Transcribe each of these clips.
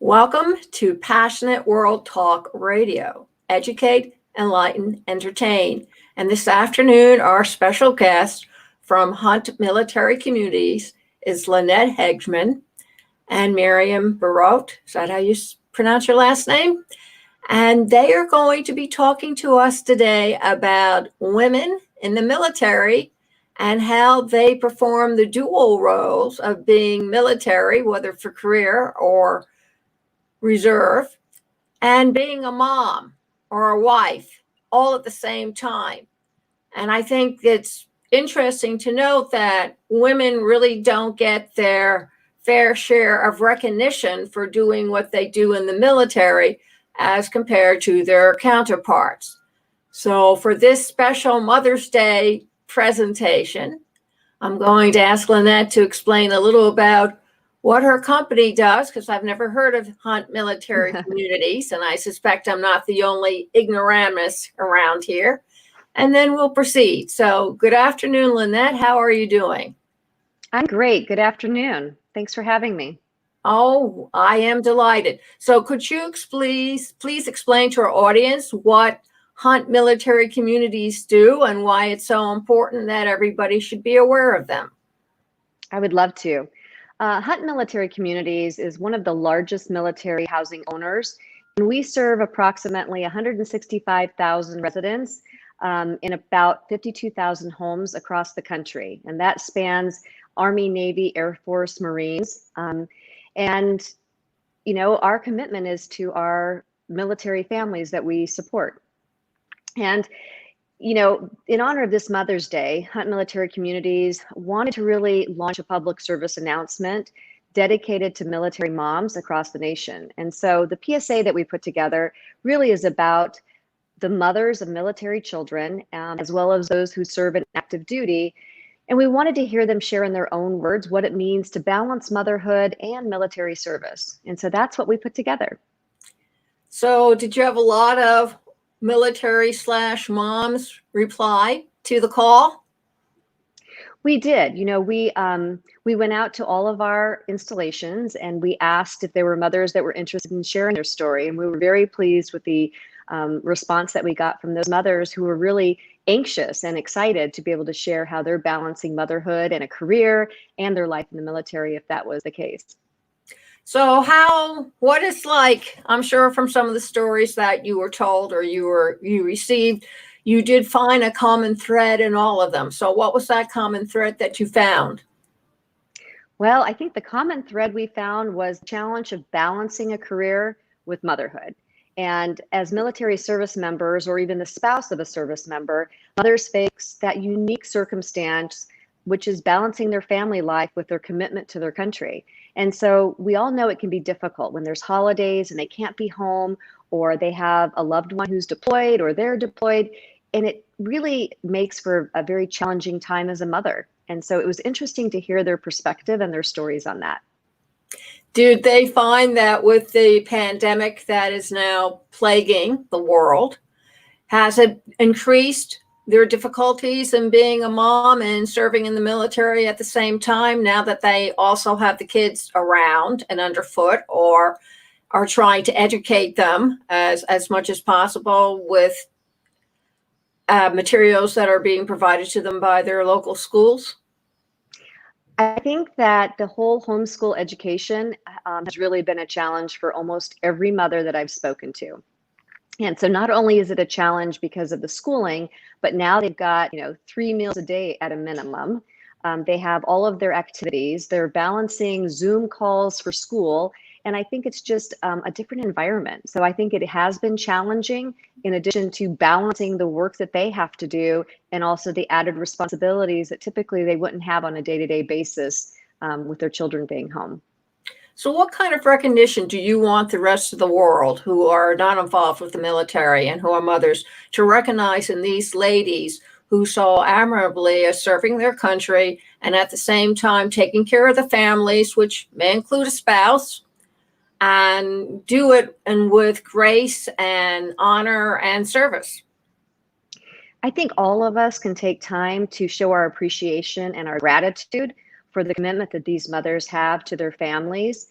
Welcome to Passionate World Talk Radio. Educate, enlighten, entertain. And this afternoon, our special guest from Hunt Military Communities is Lynette Hegeman and Miriam Barot. Is that how you pronounce your last name? And they are going to be talking to us today about women in the military and how they perform the dual roles of being military, whether for career or reserve, and being a mom or a wife all at the same time. And I think it's interesting to note that women really don't get their fair share of recognition for doing what they do in the military as compared to their counterparts. So for this special Mother's Day presentation, I'm going to ask Lynette to explain a little about what her company does, because I've never heard of Hunt Military Communities, and I suspect I'm not the only ignoramus around here. And then we'll proceed. So good afternoon, Lynette. How are you doing? I'm great. Good afternoon. Thanks for having me. Oh, I am delighted. So could you please explain to our audience what Hunt Military Communities do and why it's so important that everybody should be aware of them? I would love to. Hunt Military Communities is one of the largest military housing owners, and we serve approximately 165,000 residents in about 52,000 homes across the country. And that spans Army, Navy, Air Force, Marines. And, you know, our commitment is to our military families that we support. And you know, in honor of this Mother's Day, Hunt Military Communities wanted to really launch a public service announcement dedicated to military moms across the nation. And so the PSA that we put together really is about the mothers of military children, as well as those who serve in active duty. And we wanted to hear them share in their own words what it means to balance motherhood and military service. And so that's what we put together. So did you have a lot of military/moms reply to the call? We did. You know, we went out to all of our installations and we asked if there were mothers that were interested in sharing their story. And we were very pleased with the response that we got from those mothers who were really anxious and excited to be able to share how they're balancing motherhood and a career and their life in the military, if that was the case. So what it's like, I'm sure from some of the stories that you were told or you received, you did find a common thread in all of them. So what was that common thread that you found? Well, I think the common thread we found was the challenge of balancing a career with motherhood. And as military service members, or even the spouse of a service member, mothers face that unique circumstance, which is balancing their family life with their commitment to their country. And so we all know it can be difficult when there's holidays and they can't be home, or they have a loved one who's deployed or they're deployed. And it really makes for a very challenging time as a mother. And so it was interesting to hear their perspective and their stories on that. Did they find that with the pandemic that is now plaguing the world, has it increased their difficulties in being a mom and serving in the military at the same time, now that they also have the kids around and underfoot, or are trying to educate them as much as possible with materials that are being provided to them by their local schools? I think that the whole homeschool education has really been a challenge for almost every mother that I've spoken to. And so not only is it a challenge because of the schooling, but now they've got, 3 meals a day at a minimum. They have all of their activities. They're balancing Zoom calls for school. And I think it's just a different environment. So I think it has been challenging, in addition to balancing the work that they have to do and also the added responsibilities that typically they wouldn't have on a day-to-day basis with their children being home. So what kind of recognition do you want the rest of the world who are not involved with the military and who are mothers to recognize in these ladies who so admirably are serving their country and at the same time taking care of the families, which may include a spouse, and do it and with grace and honor and service? I think all of us can take time to show our appreciation and our gratitude for the commitment that these mothers have to their families.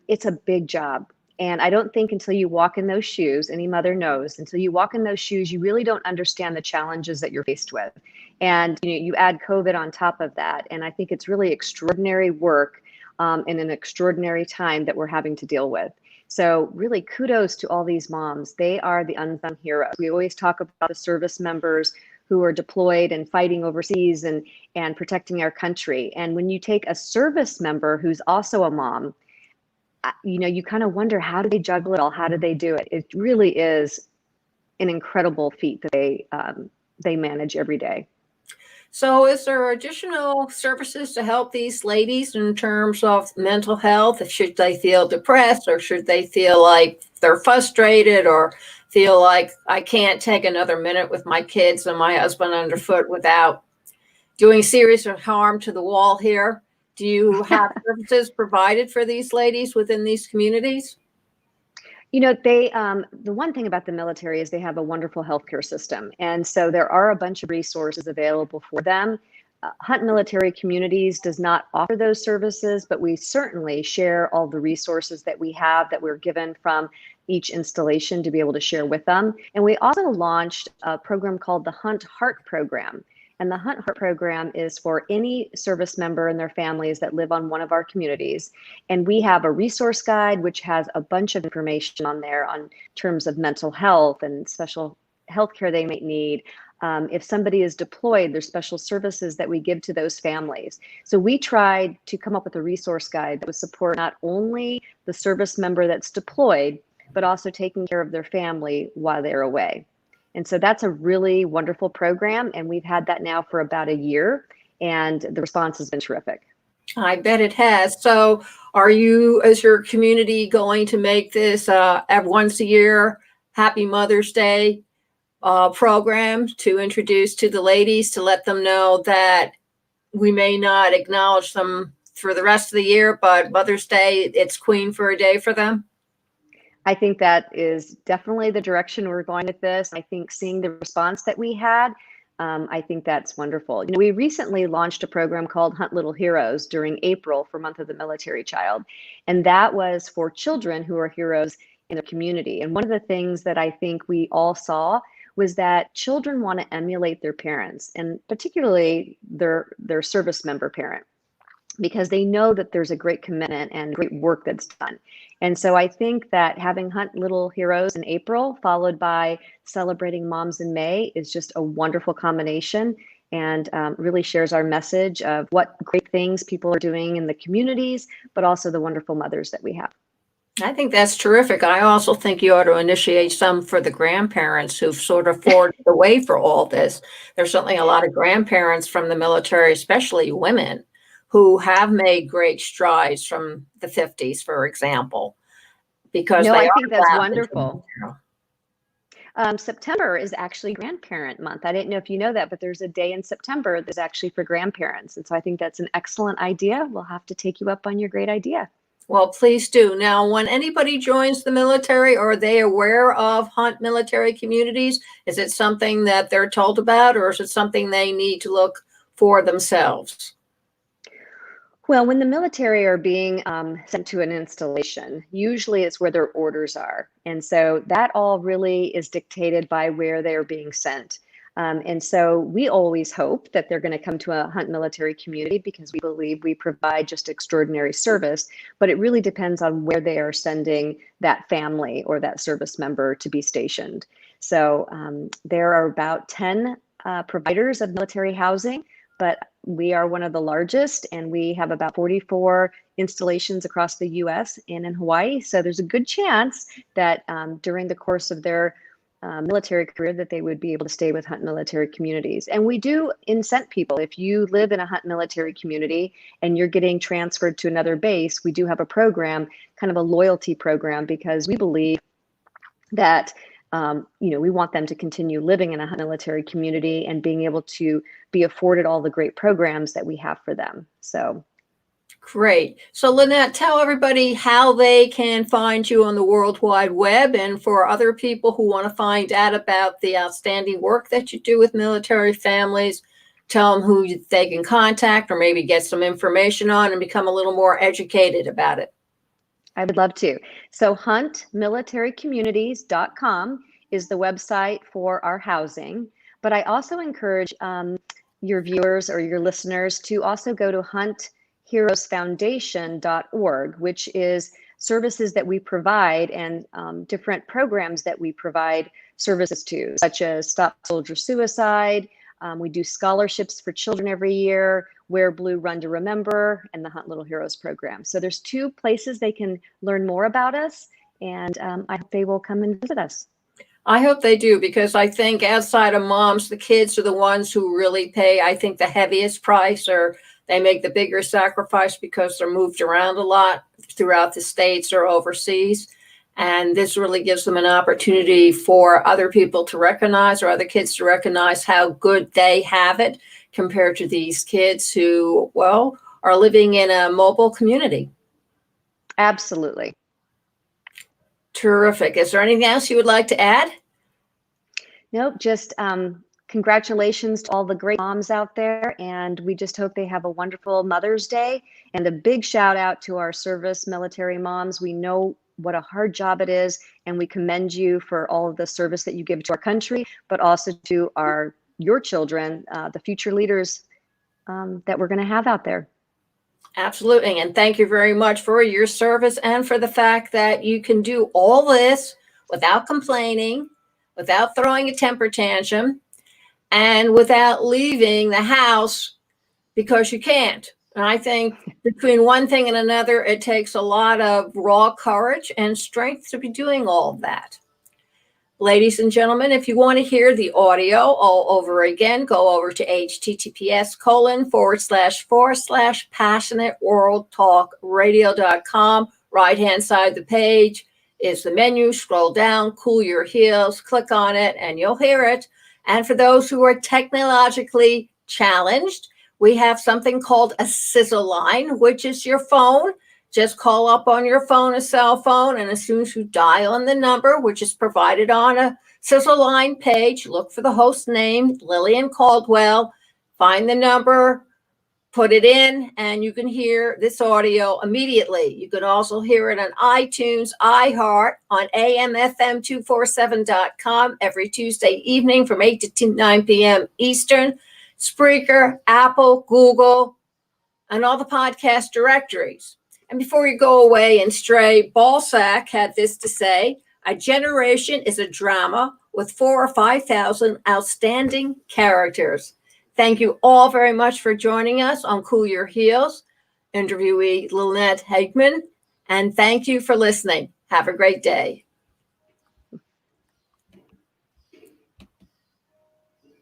It's a big job. And I don't think until you walk in those shoes, any mother knows, until you walk in those shoes, you really don't understand the challenges that you're faced with. And you add COVID on top of that. And I think it's really extraordinary work in an extraordinary time that we're having to deal with. So really kudos to all these moms. They are the unsung heroes. We always talk about the service members who are deployed and fighting overseas and protecting our country. And when you take a service member who's also a mom, you kind of wonder, how do they juggle it all? How do they do it? It really is an incredible feat that they manage every day. So is there additional services to help these ladies in terms of mental health? Should they feel depressed, or should they feel like they're frustrated, or feel like I can't take another minute with my kids and my husband underfoot without doing serious harm to the wall here? Do you have services provided for these ladies within these communities? They the one thing about the military is they have a wonderful healthcare system. And so there are a bunch of resources available for them. Hunt Military Communities does not offer those services, but we certainly share all the resources that we have that we're given from each installation to be able to share with them. And we also launched a program called the Hunt Heart Program. And the Hunt Heart Program is for any service member and their families that live on one of our communities. And we have a resource guide, which has a bunch of information on there on terms of mental health and special health care they might need. If somebody is deployed, there's special services that we give to those families. So we tried to come up with a resource guide that would support not only the service member that's deployed, but also taking care of their family while they're away. And so that's a really wonderful program. And we've had that now for about a year, and the response has been terrific. I bet it has. So are you, as your community, going to make this once a year Happy Mother's Day program to introduce to the ladies, to let them know that we may not acknowledge them for the rest of the year, but Mother's Day, it's queen for a day for them? I think that is definitely the direction we're going with this. I think seeing the response that we had, I think that's wonderful. We recently launched a program called Hunt Little Heroes during April for Month of the Military Child. And that was for children who are heroes in their community. And one of the things that I think we all saw was that children want to emulate their parents, and particularly their service member parent, because they know that there's a great commitment and great work that's done. And so I think that having Hunt Little Heroes in April, followed by celebrating moms in May, is just a wonderful combination, and really shares our message of what great things people are doing in the communities, but also the wonderful mothers that we have. I think that's terrific. I also think you ought to initiate some for the grandparents who've sort of forged the way for all this. There's certainly a lot of grandparents from the military, especially women, who have made great strides from the 50s, for example, because No, they I are think that's adapted. wonderful. September is actually Grandparent Month. I didn't know if you know that, but there's a day in September that's actually for grandparents. And so I think that's an excellent idea. We'll have to take you up on your great idea. Well, please do. Now, when anybody joins the military, are they aware of Hunt Military Communities? Is it something that they're told about, or is it something they need to look for themselves? Well, when the military are being sent to an installation, usually it's where their orders are. And so that all really is dictated by where they're being sent. And so we always hope that they're going to come to a Hunt Military Community, because we believe we provide just extraordinary service, but it really depends on where they are sending that family or that service member to be stationed. So there are about 10 providers of military housing, but we are one of the largest, and we have about 44 installations across the US and in Hawaii. So there's a good chance that during the course of their military career that they would be able to stay with Hunt Military Communities. And we do incent people. If you live in a Hunt Military Community and you're getting transferred to another base, we do have a program, kind of a loyalty program, because we believe that we want them to continue living in a Hunt Military Community and being able to be afforded all the great programs that we have for them. So great. So Lynette, tell everybody how they can find you on the World Wide Web, and for other people who want to find out about the outstanding work that you do with military families, tell them who they can contact, or maybe get some information on and become a little more educated about it. I would love to. So huntmilitarycommunities.com is the website for our housing. But I also encourage your viewers or your listeners to also go to huntheroesfoundation.org, which is services that we provide and different programs that we provide services to, such as Stop Soldier Suicide. We do scholarships for children every year, Wear Blue, Run to Remember, and the Hunt Little Heroes program. So there's 2 places they can learn more about us, and I hope they will come and visit us. I hope they do, because I think outside of moms, the kids are the ones who really pay, I think, the heaviest price, or they make the bigger sacrifice because they're moved around a lot throughout the states or overseas. And this really gives them an opportunity for other people to recognize, or other kids to recognize, how good they have it compared to these kids who, well, are living in a mobile community. Absolutely. Terrific. Is there anything else you would like to add? Nope, just congratulations to all the great moms out there. And we just hope they have a wonderful Mother's Day. And a big shout out to our service military moms. We know what a hard job it is, and we commend you for all of the service that you give to our country, but also to your children, the future leaders that we're going to have out there. Absolutely. And thank you very much for your service, and for the fact that you can do all this without complaining, without throwing a temper tantrum, and without leaving the house because you can't. And I think between one thing and another, it takes a lot of raw courage and strength to be doing all of that. Ladies and gentlemen, if you want to hear the audio all over again, go over to https://passionateworldtalkradio.com. Right-hand side of the page is the menu. Scroll down, Cool Your Heels, click on it, and you'll hear it. And for those who are technologically challenged, we have something called a sizzle line, which is your phone. Just call up on your phone, a cell phone, and as soon as you dial in the number, which is provided on a sizzle line page, look for the host name, Lillian Caldwell, find the number, put it in, and you can hear this audio immediately. You can also hear it on iTunes, iHeart, on amfm247.com every Tuesday evening from 8 to 9 p.m. Eastern, Spreaker, Apple, Google, and all the podcast directories. And before you go away and stray, Balzac had this to say: a generation is a drama with 4,000 or 5,000 outstanding characters. Thank you all very much for joining us on Cool Your Heels. Interviewee Lynette Hegeman. And thank you for listening. Have a great day.